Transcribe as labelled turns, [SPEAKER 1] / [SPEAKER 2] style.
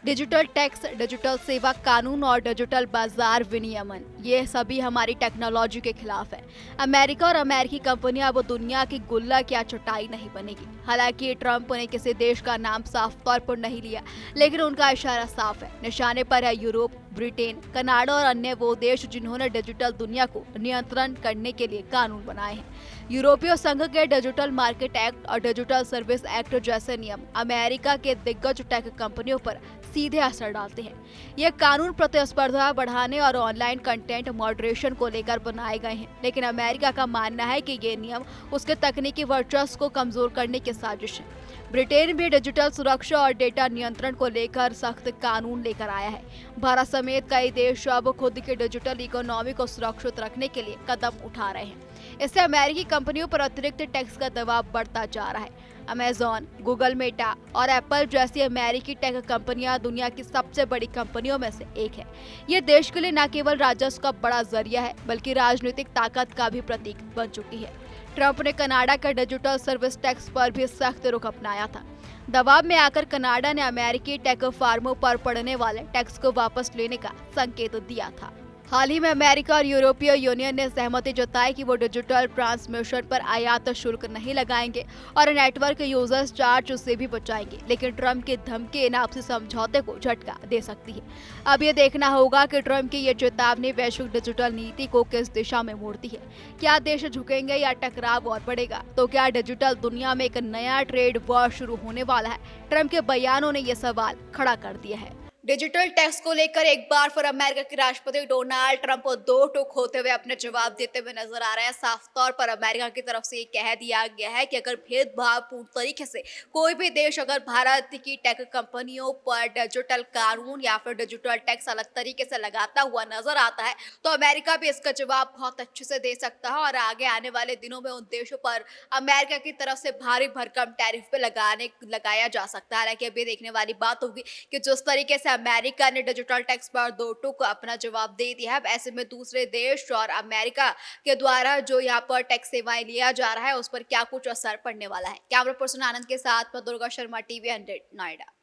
[SPEAKER 1] Digital tax, digital सेवा कानून और डिजिटल बाजार विनियमन, ये सभी हमारी टेक्नोलॉजी के खिलाफ है। अमेरिका और अमेरिकी कंपनियां अब दुनिया की गुल्लक या चटाई नहीं बनेगी। हालांकि ट्रंप ने किसी देश का नाम साफ तौर पर नहीं लिया, लेकिन उनका इशारा साफ है। निशाने पर है यूरोप, ब्रिटेन, कनाडा और अन्य वो देश जिन्होंने डिजिटल दुनिया को नियंत्रण करने के लिए कानून बनाए हैं। यूरोपीय संघ के डिजिटल मार्केट एक्ट और डिजिटल सर्विस एक्ट जैसे नियम अमेरिका के दिग्गज टेक कंपनियों पर सीधे असर डालते हैं। ये कानून प्रतिस्पर्धा बढ़ाने और ऑनलाइन कंटेंट मॉडरेशन को लेकर बनाए गए हैं, लेकिन अमेरिका का मानना है कि ये नियम उसके तकनीकी वर्चस्व को कमजोर करने की साजिश है। ब्रिटेन भी डिजिटल सुरक्षा और डेटा नियंत्रण को लेकर सख्त कानून लेकर आया है। भारत समेत कई देश अब खुद की डिजिटल इकोनॉमी को सुरक्षित रखने के लिए कदम उठा रहे हैं। इससे अमेरिकी कंपनियों पर अतिरिक्त टैक्स का दबाव बढ़ता जा रहा है। अमेजॉन, गूगल, मेटा और एप्पल जैसी अमेरिकी टेक कंपनियां दुनिया की सबसे बड़ी कंपनियों में से एक है। ये देश के लिए न केवल राजस्व का बड़ा जरिया है, बल्कि राजनीतिक ताकत का भी प्रतीक बन चुकी है। ट्रंप ने कनाडा का डिजिटल सर्विस टैक्स पर भी सख्त रुख अपनाया था। दबाव में आकर कनाडा ने अमेरिकी टेक फार्मों पर पड़ने वाले टैक्स को वापस लेने का संकेत दिया था। हाल ही में अमेरिका और यूरोपीय यूनियन ने सहमति जताई कि वो डिजिटल ट्रांसमिशन पर आयात शुल्क नहीं लगाएंगे और नेटवर्क यूजर्स चार्ज से भी बचाएंगे। लेकिन ट्रंप की धमकी इन आपसी समझौते को झटका दे सकती है। अब ये देखना होगा कि ट्रंप की ये चेतावनी वैश्विक डिजिटल नीति को किस दिशा में मोड़ती है। क्या देश झुकेंगे या टकराव और बढ़ेगा? तो क्या डिजिटल दुनिया में एक नया ट्रेड वॉर शुरू होने वाला है? ट्रंप के बयानों ने यह सवाल खड़ा कर दिया है। डिजिटल टैक्स को लेकर एक बार फिर अमेरिका के राष्ट्रपति डोनाल्ड ट्रंप दो टूक होते हुए अपने जवाब देते हुए नजर आ रहे हैं। साफ तौर पर अमेरिका की तरफ से ये कह दिया गया है कि अगर भेदभावपूर्ण तरीके से कोई भी देश अगर भारत की टेक कंपनियों पर डिजिटल कानून या फिर डिजिटल टैक्स अलग तरीके से लगाता हुआ नजर आता है, तो अमेरिका भी इसका जवाब बहुत अच्छे से दे सकता है और आगे आने वाले दिनों में उन देशों पर अमेरिका की तरफ से भारी भरकम टैरिफ पे लगाया जा सकता है। हालांकि अभी देखने वाली बात होगी कि जिस तरीके से अमेरिका ने डिजिटल टैक्स पर दो टूक अपना जवाब दे दिया है, अब ऐसे में दूसरे देश और अमेरिका के द्वारा जो यहाँ पर टैक्स सेवाएं लिया जा रहा है उस पर क्या कुछ असर पड़ने वाला है। कैमरा पर्सन आनंद के साथ मैं दुर्गा शर्मा, टीवी 100 नोएडा।